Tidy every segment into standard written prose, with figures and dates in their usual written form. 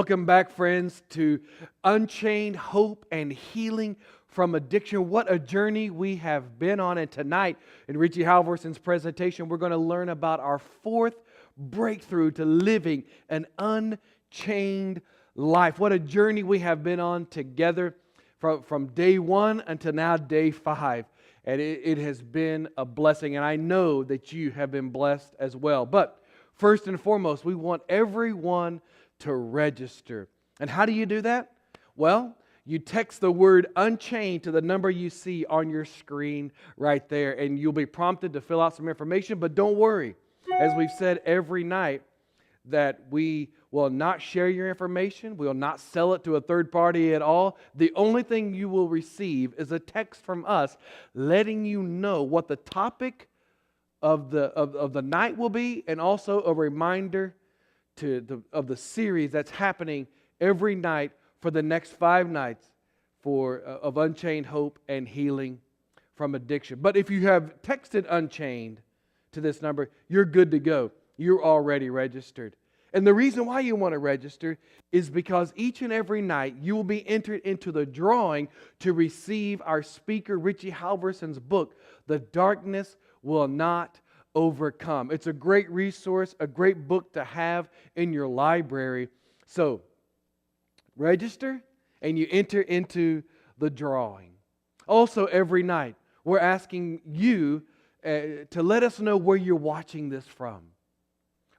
Welcome back, friends, to Unchained Hope and Healing from Addiction. What a journey we have been on. And tonight, in Richie Halverson's presentation, we're going to learn about our fourth breakthrough to living an unchained life. What a journey we have been on together from day one until now, day 5. And it has been a blessing. And I know that you have been blessed as well. But first and foremost, we want everyone to register. And how do you do that? Well, you text the word Unchained to the number you see on your screen right there, and you'll be prompted to fill out some information. But don't worry, as we've said every night, that we will not share your information. We will not sell it to a third party at all. The only thing you will receive is a text from us letting you know what the topic of the night will be, and also a reminder of the series that's happening every night for the next 5 nights of Unchained Hope and Healing from Addiction. But if you have texted Unchained to this number, you're good to go. You're already registered. And the reason why you want to register is because each and every night you will be entered into the drawing to receive our speaker, Richie Halverson's book, The Darkness Will Not Overcome. It's a great resource, a great book to have in your library. So, register and you enter into the drawing. Also, every night, we're asking you to let us know where you're watching this from.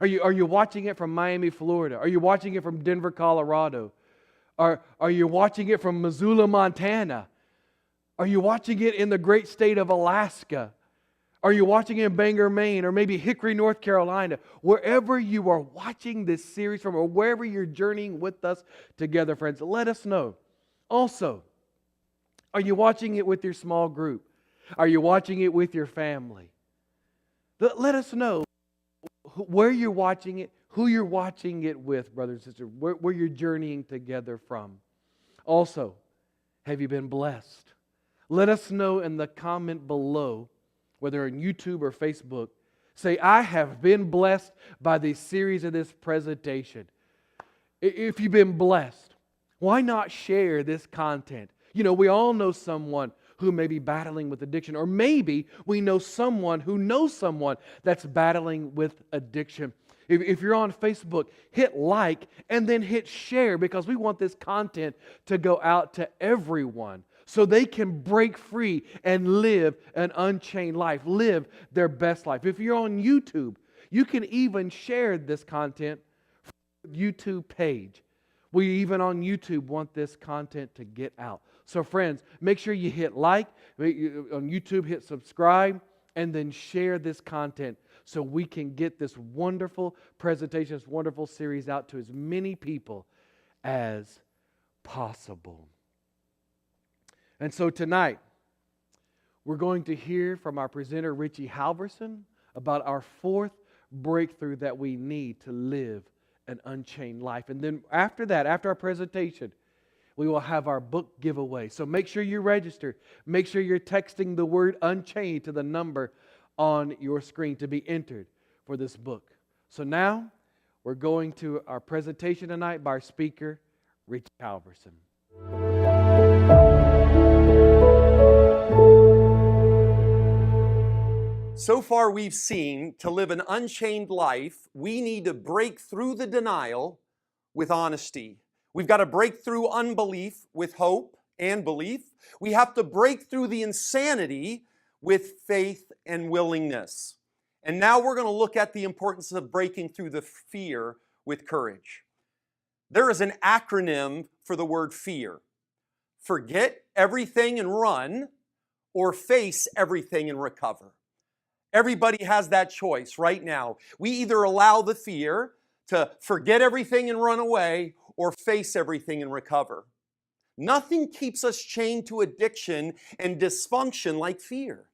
Are you watching it from Miami, Florida? Are you watching it from Denver, Colorado? Are you watching it from Missoula, Montana? Are you watching it in the great state of Alaska? Are you watching it in Bangor, Maine, or maybe Hickory, North Carolina? Wherever you are watching this series from, or wherever you're journeying with us together, friends, let us know. Also, are you watching it with your small group? Are you watching it with your family? Let us know where you're watching it, who you're watching it with, brothers and sisters, where you're journeying together from. Also, have you been blessed? Let us know in the comment below, whether on YouTube or Facebook. Say, I have been blessed by this series of this presentation. If you've been blessed, why not share this content? You know, we all know someone who may be battling with addiction, or maybe we know someone who knows someone that's battling with addiction. If you're on Facebook, hit like and then hit share, because we want this content to go out to everyone so they can break free and live an unchained life, live their best life. If you're on YouTube, you can even share this content from the YouTube page. We even on YouTube want this content to get out. So friends, make sure you hit like, on YouTube hit subscribe, and then share this content so we can get this wonderful presentation, this wonderful series out to as many people as possible. And so tonight, we're going to hear from our presenter, Richie Halverson, about our fourth breakthrough that we need to live an unchained life. And then after that, after our presentation, we will have our book giveaway. So make sure you register. Make sure you're texting the word Unchained to the number on your screen to be entered for this book. So now, we're going to our presentation tonight by our speaker, Richie Halverson. So far we've seen, to live an unchained life, we need to break through the denial with honesty. We've got to break through unbelief with hope and belief. We have to break through the insanity with faith and willingness. And now we're going to look at the importance of breaking through the fear with courage. There is an acronym for the word fear. Forget everything and run, or face everything and recover. Everybody has that choice right now. We either allow the fear to forget everything and run away, or face everything and recover. Nothing keeps us chained to addiction and dysfunction like fear.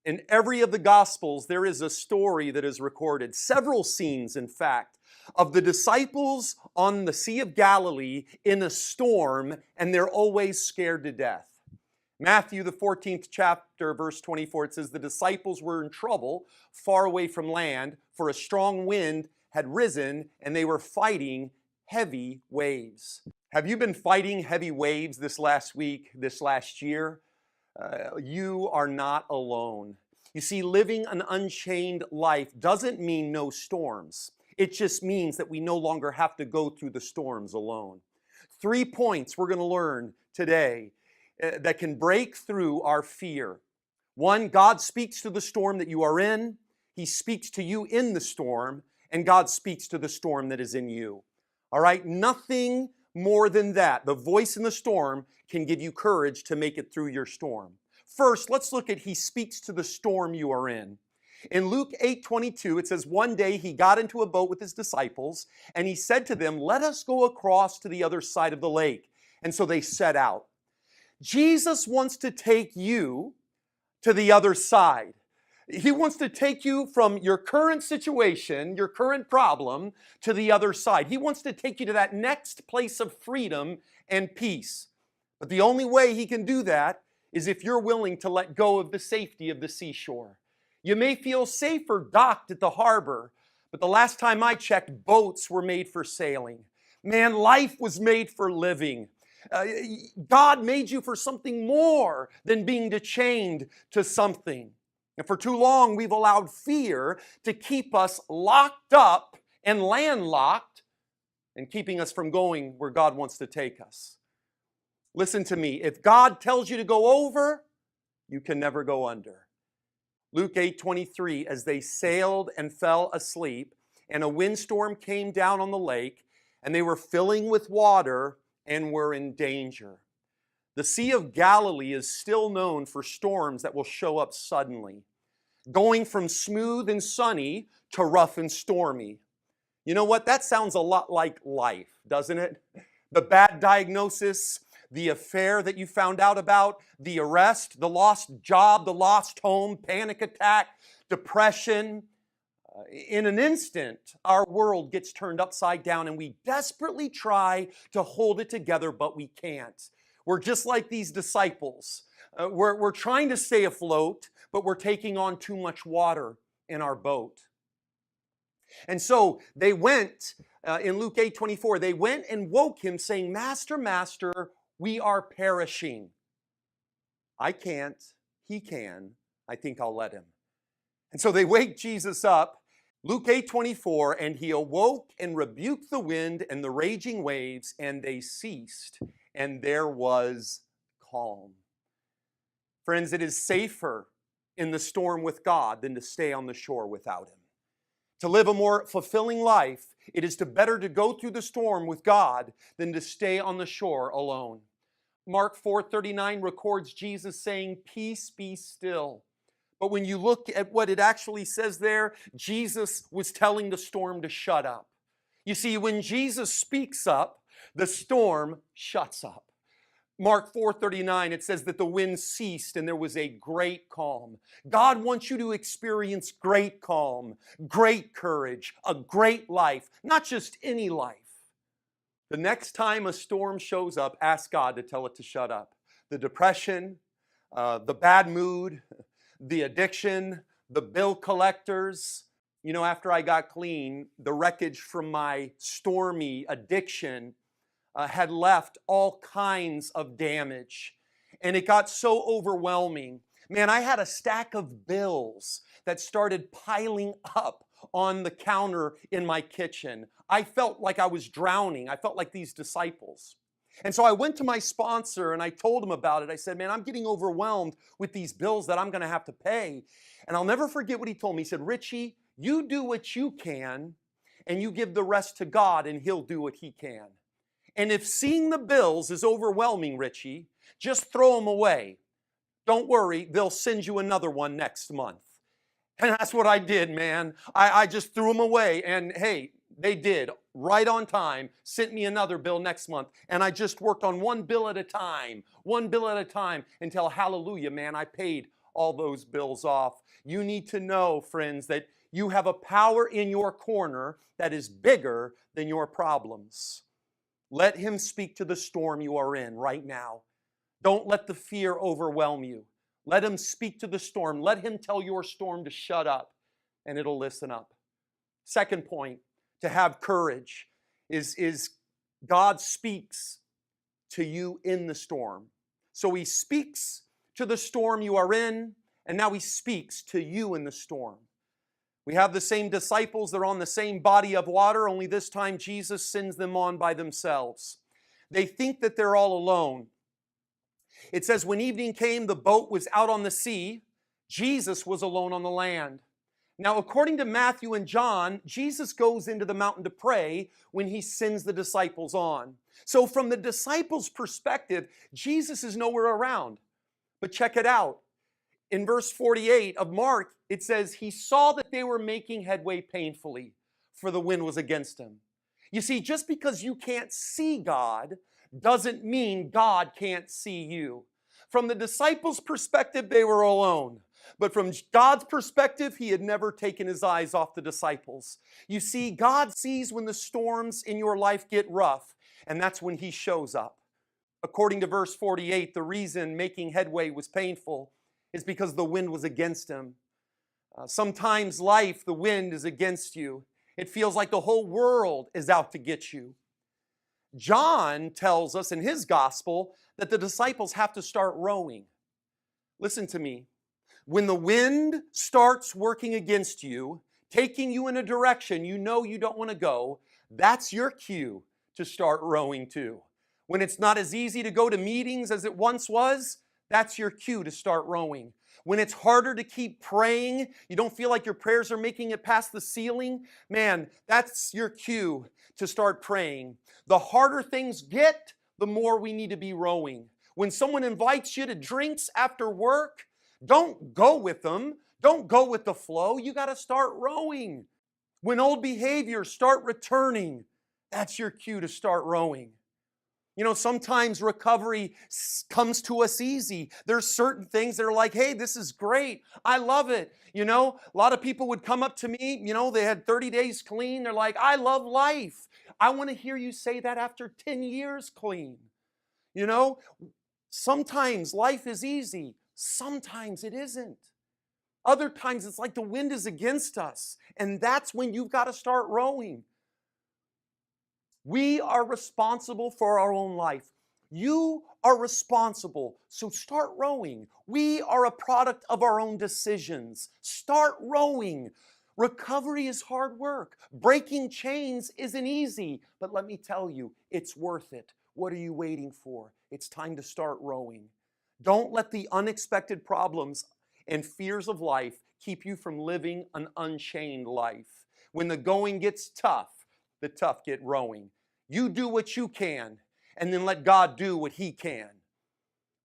In every of the Gospels, there is a story that is recorded, several scenes, in fact, of the disciples on the Sea of Galilee in a storm, and they're always scared to death. Matthew, the 14th chapter, verse 24, it says, the disciples were in trouble far away from land, for a strong wind had risen, and they were fighting heavy waves. Have you been fighting heavy waves this last week, this last year? You are not alone. You see, living an unchained life doesn't mean no storms. It just means that we no longer have to go through the storms alone. 3 points we're going to learn today that can break through our fear. 1, God speaks to the storm that you are in. He speaks to you in the storm, and God speaks to the storm that is in you. All right? Nothing more than that. The voice in the storm can give you courage to make it through your storm. First, let's look at He speaks to the storm you are in. In Luke 8:22, it says, one day He got into a boat with His disciples, and He said to them, let us go across to the other side of the lake. And so they set out. Jesus wants to take you to the other side. He wants to take you from your current situation, your current problem, to the other side. He wants to take you to that next place of freedom and peace. But the only way He can do that is if you're willing to let go of the safety of the seashore. You may feel safer docked at the harbor, but the last time I checked, boats were made for sailing. Man, life was made for living. God made you for something more than being chained to something. And for too long, we've allowed fear to keep us locked up and landlocked and keeping us from going where God wants to take us. Listen to me. If God tells you to go over, you can never go under. Luke 8:23, as they sailed and fell asleep, and a windstorm came down on the lake, and they were filling with water and were in danger. The Sea of Galilee is still known for storms that will show up suddenly, going from smooth and sunny to rough and stormy. You know what? That sounds a lot like life, doesn't it? The bad diagnosis, the affair that you found out about, the arrest, the lost job, the lost home, panic attack, depression. In an instant, our world gets turned upside down and we desperately try to hold it together, but we can't. We're just like these disciples. We're trying to stay afloat, but we're taking on too much water in our boat. And so they went, in Luke 8:24, they went and woke Him saying, Master, Master, we are perishing. I can't, He can. I think I'll let Him. And so they wake Jesus up. Luke 8:24, and He awoke and rebuked the wind and the raging waves, and they ceased, and there was calm. Friends, it is safer in the storm with God than to stay on the shore without Him. To live a more fulfilling life, it is better to go through the storm with God than to stay on the shore alone. Mark 4:39 records Jesus saying, peace be still. But when you look at what it actually says there, Jesus was telling the storm to shut up. You see, when Jesus speaks up, the storm shuts up. Mark 4:39, it says that the wind ceased and there was a great calm. God wants you to experience great calm, great courage, a great life, not just any life. The next time a storm shows up, ask God to tell it to shut up. The depression, the bad mood, the addiction, the bill collectors. You know, after I got clean, the wreckage from my stormy addiction had left all kinds of damage. And it got so overwhelming. Man, I had a stack of bills that started piling up on the counter in my kitchen. I felt like I was drowning. I felt like these disciples. And so I went to my sponsor and I told him about it. I said, man, I'm getting overwhelmed with these bills that I'm going to have to pay. And I'll never forget what he told me. He said, Richie, you do what you can and you give the rest to God and He'll do what He can. And if seeing the bills is overwhelming, Richie, just throw them away. Don't worry, they'll send you another one next month. And that's what I did, man. I just threw them away. And hey, they did, right on time, sent me another bill next month. And I just worked on one bill at a time, until, hallelujah, man, I paid all those bills off. You need to know, friends, that you have a power in your corner that is bigger than your problems. Let Him speak to the storm you are in right now. Don't let the fear overwhelm you. Let Him speak to the storm. Let Him tell your storm to shut up, and it'll listen up. Second point, to have courage. is God speaks to you in the storm. So he speaks to the storm you are in, and now he speaks to you in the storm. We have the same disciples, they're on the same body of water, only this time Jesus sends them on by themselves. They think that they're all alone. It says, when evening came, the boat was out on the sea. Jesus was alone on the land. Now, according to Matthew and John, Jesus goes into the mountain to pray when he sends the disciples on. So from the disciples' perspective, Jesus is nowhere around. But check it out. In verse 48 of Mark, it says, he saw that they were making headway painfully, for the wind was against him. You see, just because you can't see God doesn't mean God can't see you. From the disciples' perspective, they were alone. But from God's perspective, he had never taken his eyes off the disciples. You see, God sees when the storms in your life get rough, and that's when he shows up. According to verse 48, the reason making headway was painful is because the wind was against him. Sometimes life, the wind is against you. It feels like the whole world is out to get you. John tells us in his gospel that the disciples have to start rowing. Listen to me. When the wind starts working against you, taking you in a direction you know you don't want to go, that's your cue to start rowing too. When it's not as easy to go to meetings as it once was, that's your cue to start rowing. When it's harder to keep praying, you don't feel like your prayers are making it past the ceiling, man, that's your cue to start praying. The harder things get, the more we need to be rowing. When someone invites you to drinks after work, don't go with them. Don't go with the flow. You got to start rowing. When old behaviors start returning, that's your cue to start rowing. You know, sometimes recovery comes to us easy. There's certain things that are like, hey, this is great. I love it. You know, a lot of people would come up to me, you know, they had 30 days clean. They're like, I love life. I want to hear you say that after 10 years clean. You know, sometimes life is easy. Sometimes it isn't. Other times it's like the wind is against us. And that's when you've got to start rowing. We are responsible for our own life. You are responsible, so start rowing. We are a product of our own decisions. Start rowing. Recovery is hard work. Breaking chains isn't easy, but let me tell you, it's worth it. What are you waiting for? It's time to start rowing. Don't let the unexpected problems and fears of life keep you from living an unchained life. When the going gets tough, the tough get rowing. You do what you can, and then let God do what he can.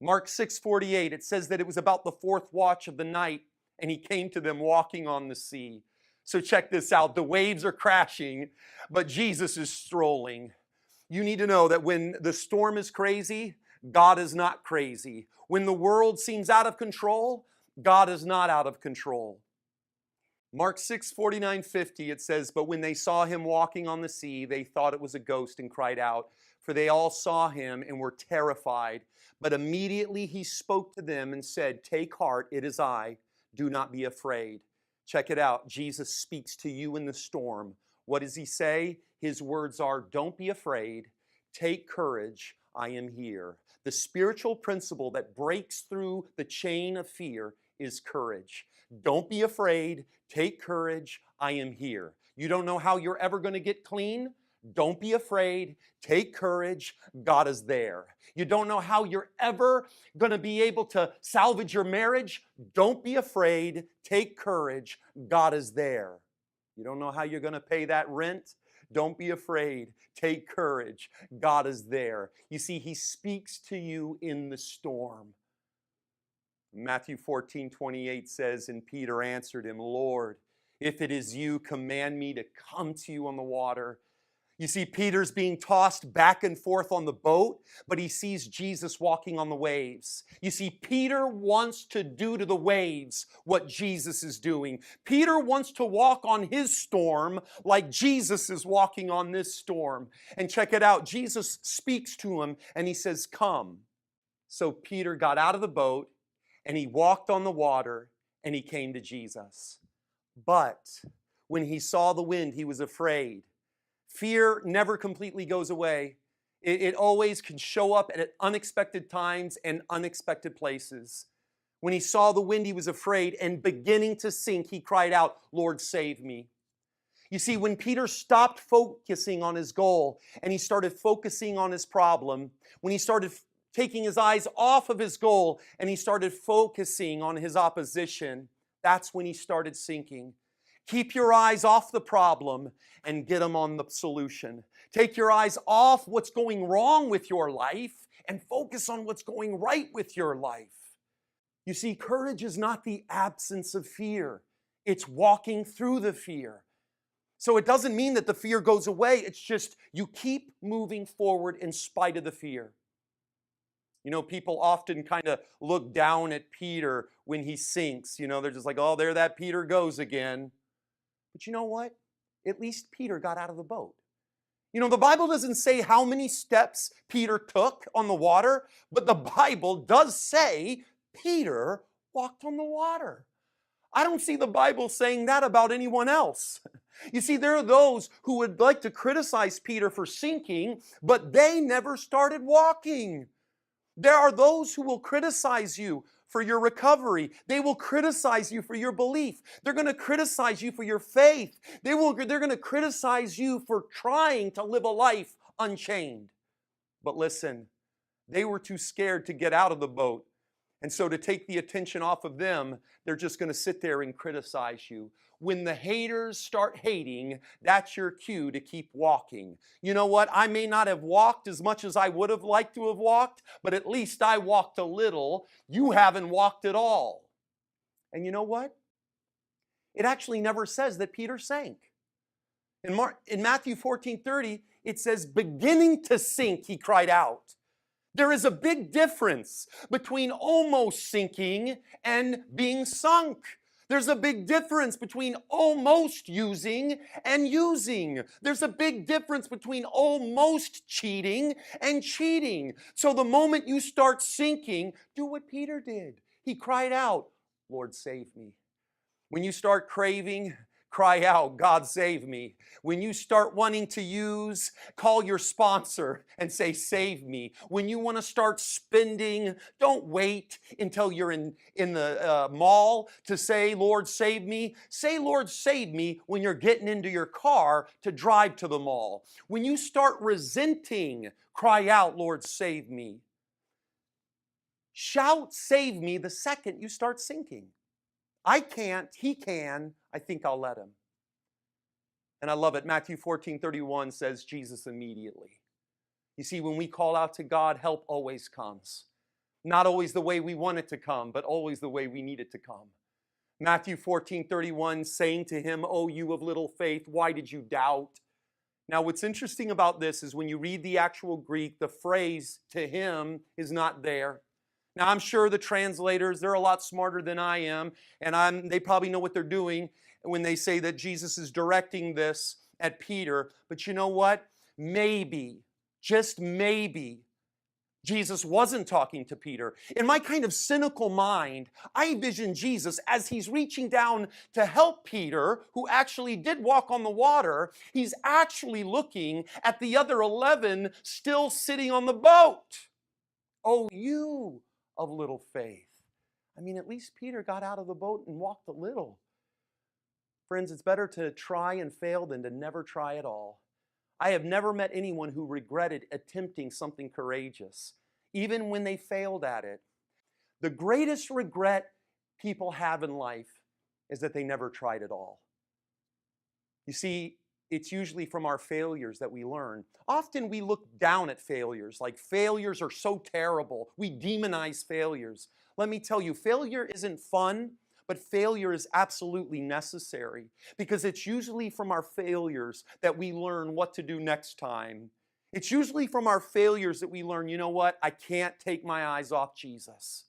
Mark 6:48, it says that it was about the fourth watch of the night, and he came to them walking on the sea. So check this out. The waves are crashing, but Jesus is strolling. You need to know that when the storm is crazy, God is not crazy. When the world seems out of control, God is not out of control. Mark 6:49-50, it says, but when they saw him walking on the sea, they thought it was a ghost and cried out, for they all saw him and were terrified. But immediately he spoke to them and said, take heart, it is I. Do not be afraid. Check it out. Jesus speaks to you in the storm. What does he say? His words are, don't be afraid. Take courage. I am here. The spiritual principle that breaks through the chain of fear is courage. Don't be afraid. Take courage. I am here. You don't know how you're ever going to get clean? Don't be afraid. Take courage. God is there. You don't know how you're ever going to be able to salvage your marriage? Don't be afraid. Take courage. God is there. You don't know how you're going to pay that rent? Don't be afraid. Take courage. God is there. You see, he speaks to you in the storm. Matthew 14:28 says, and Peter answered him, Lord, if it is you, command me to come to you on the water. You see, Peter's being tossed back and forth on the boat, but he sees Jesus walking on the waves. You see, Peter wants to do to the waves what Jesus is doing. Peter wants to walk on his storm like Jesus is walking on this storm. And check it out. Jesus speaks to him and he says, come. So Peter got out of the boat and he walked on the water and he came to Jesus. But when he saw the wind, he was afraid. Fear never completely goes away. It always can show up at unexpected times and unexpected places. When he saw the wind, he was afraid, and beginning to sink, he cried out, "Lord, save me." You see, when Peter stopped focusing on his goal and he started focusing on his problem, when he started taking his eyes off of his goal and he started focusing on his opposition, that's when he started sinking. Keep your eyes off the problem and get them on the solution. Take your eyes off what's going wrong with your life and focus on what's going right with your life. You see, courage is not the absence of fear. It's walking through the fear. So it doesn't mean that the fear goes away. It's just you keep moving forward in spite of the fear. You know, people often kind of look down at Peter when he sinks. You know, they're just like, oh, there that Peter goes again. But you know what? At least Peter got out of the boat. You know, the Bible doesn't say how many steps Peter took on the water, but the Bible does say Peter walked on the water. I don't see the Bible saying that about anyone else. You see, there are those who would like to criticize Peter for sinking, but they never started walking. There are those who will criticize you for your recovery. They will criticize you for your belief. They're going to criticize you for your faith. They're going to criticize you for trying to live a life unchained. But listen, they were too scared to get out of the boat. And so to take the attention off of them, they're just going to sit there and criticize you. When the haters start hating, that's your cue to keep walking. You know what? I may not have walked as much as I would have liked to have walked, but at least I walked a little. You haven't walked at all. And you know what? It actually never says that Peter sank. In Matthew 14:30, it says, beginning to sink, he cried out. There is a big difference between almost sinking and being sunk. There's a big difference between almost using and using. There's a big difference between almost cheating and cheating. So the moment you start sinking, do what Peter did. He cried out, "Lord, save me." When you start craving, cry out, "God, save me." When you start wanting to use, call your sponsor and say, "Save me." When you want to start spending, don't wait until you're in the mall to say, "Lord, save me." Say, "Lord, save me," when you're getting into your car to drive to the mall. When you start resenting, cry out, "Lord, save me." Shout, "Save me," the second you start sinking. I can't, he can, I think I'll let him. And I love it. Matthew 14:31 says Jesus immediately. You see, when we call out to God, help always comes. Not always the way we want it to come, but always the way we need it to come. Matthew 14:31 saying to him, "O you of little faith, why did you doubt?" Now, what's interesting about this is when you read the actual Greek, the phrase "to him" is not there. Now, I'm sure the translators, they're a lot smarter than I am, and they probably know what they're doing when they say that Jesus is directing this at Peter. But you know what? Maybe, just maybe, Jesus wasn't talking to Peter. In my kind of cynical mind, I envision Jesus as he's reaching down to help Peter, who actually did walk on the water. He's actually looking at the other 11 still sitting on the boat. Oh, you of little faith. I mean, at least Peter got out of the boat and walked a little. Friends, it's better to try and fail than to never try at all. I have never met anyone who regretted attempting something courageous, even when they failed at it. The greatest regret people have in life is that they never tried at all. You see, it's usually from our failures that we learn. Often we look down at failures, like failures are so terrible. We demonize failures. Let me tell you, failure isn't fun, but failure is absolutely necessary because it's usually from our failures that we learn what to do next time. It's usually from our failures that we learn, you know what, I can't take my eyes off Jesus.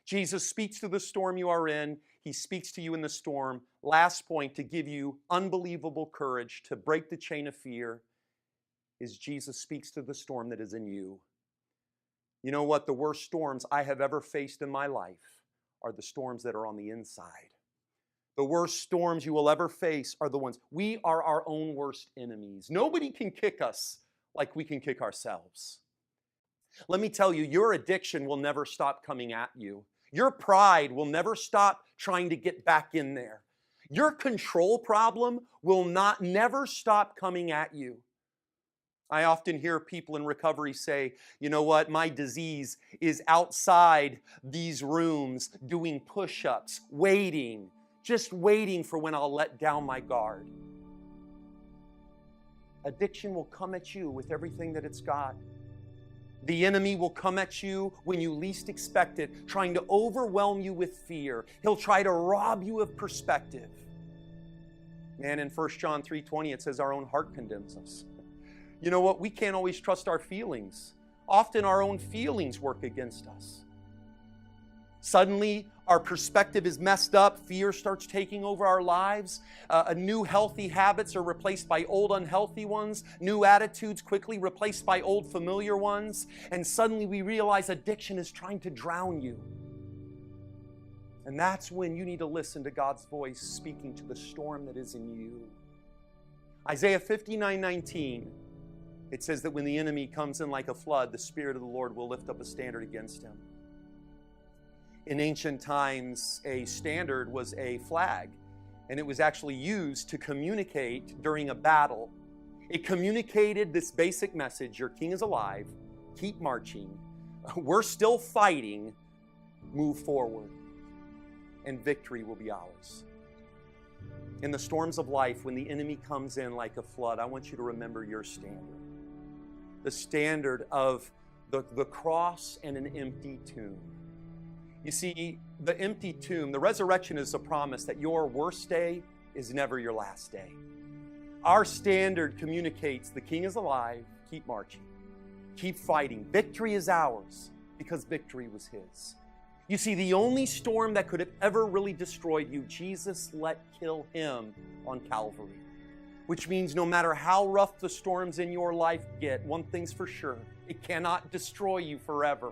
Jesus speaks to the storm you are in. He speaks to you in the storm. Last point, to give you unbelievable courage to break the chain of fear, is Jesus speaks to the storm that is in you. You know what? The worst storms I have ever faced in my life are the storms that are on the inside. The worst storms you will ever face are the ones. We are our own worst enemies. Nobody can kick us like we can kick ourselves. Let me tell you, your addiction will never stop coming at you. Your pride will never stop trying to get back in there. Your control problem will never stop coming at you. I often hear people in recovery say, you know what, my disease is outside these rooms doing push-ups, waiting, just waiting for when I'll let down my guard. Addiction will come at you with everything that it's got. The enemy will come at you when you least expect it, trying to overwhelm you with fear. He'll try to rob you of perspective. Man, in 1 John 3:20, it says our own heart condemns us. You know what? We can't always trust our feelings. Often our own feelings work against us. Suddenly, our perspective is messed up. Fear starts taking over our lives. New healthy habits are replaced by old unhealthy ones. New attitudes quickly replaced by old familiar ones. And suddenly we realize addiction is trying to drown you. And that's when you need to listen to God's voice speaking to the storm that is in you. Isaiah 59:19, it says that when the enemy comes in like a flood, the Spirit of the Lord will lift up a standard against him. In ancient times, a standard was a flag, and it was actually used to communicate during a battle. It communicated this basic message: your king is alive, keep marching, we're still fighting, move forward, and victory will be ours. In the storms of life, when the enemy comes in like a flood, I want you to remember your standard. The standard of the cross and an empty tomb. You see, the empty tomb, the resurrection is a promise that your worst day is never your last day. Our standard communicates the king is alive, keep marching, keep fighting. Victory is ours because victory was his. You see, the only storm that could have ever really destroyed you, Jesus let kill him on Calvary. Which means no matter how rough the storms in your life get, one thing's for sure, it cannot destroy you forever.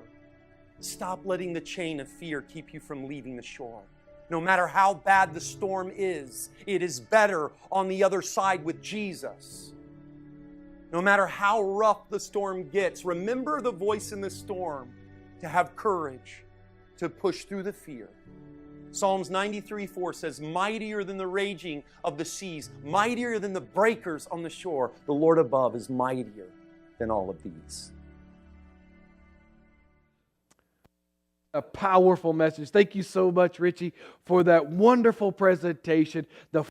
Stop letting the chain of fear keep you from leaving the shore. No matter how bad the storm is, it is better on the other side with Jesus. No matter how rough the storm gets, remember the voice in the storm to have courage to push through the fear. Psalms 93:4 says, mightier than the raging of the seas, mightier than the breakers on the shore, the Lord above is mightier than all of these. A powerful message. Thank you so much, Richie, for that wonderful presentation, the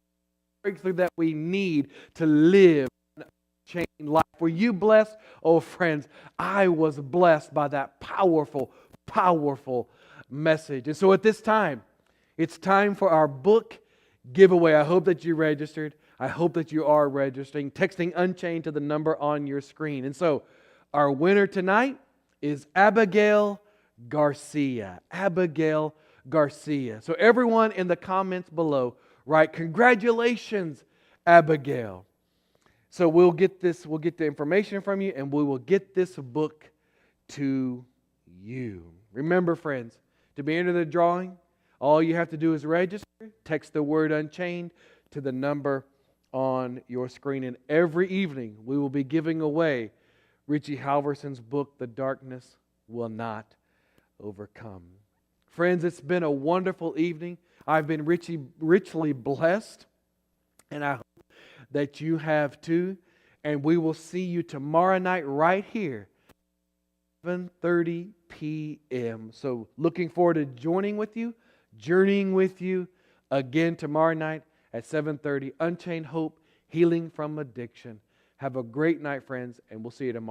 breakthrough that we need to live an unchained life. Were you blessed? Oh, friends, I was blessed by that powerful, powerful message. And so at this time, it's time for our book giveaway. I hope that you registered. I hope that you are registering, texting Unchained to the number on your screen. And so our winner tonight is Abigail Garcia. Abigail Garcia. So everyone in the comments below, write, congratulations, Abigail. So we'll get the information from you, and we will get this book to you. Remember, friends, to be entered the drawing, all you have to do is register, text the word Unchained to the number on your screen. And every evening we will be giving away Richie Halverson's book, The Darkness Will Not Overcome. Friends, it's been a wonderful evening. I've been richly blessed, and I hope that you have too. And we will see you tomorrow night right here, 7:30 p.m. So looking forward to joining with you, journeying with you again tomorrow night at 7:30. Unchained Hope, Healing from Addiction. Have a great night, friends, and we'll see you tomorrow.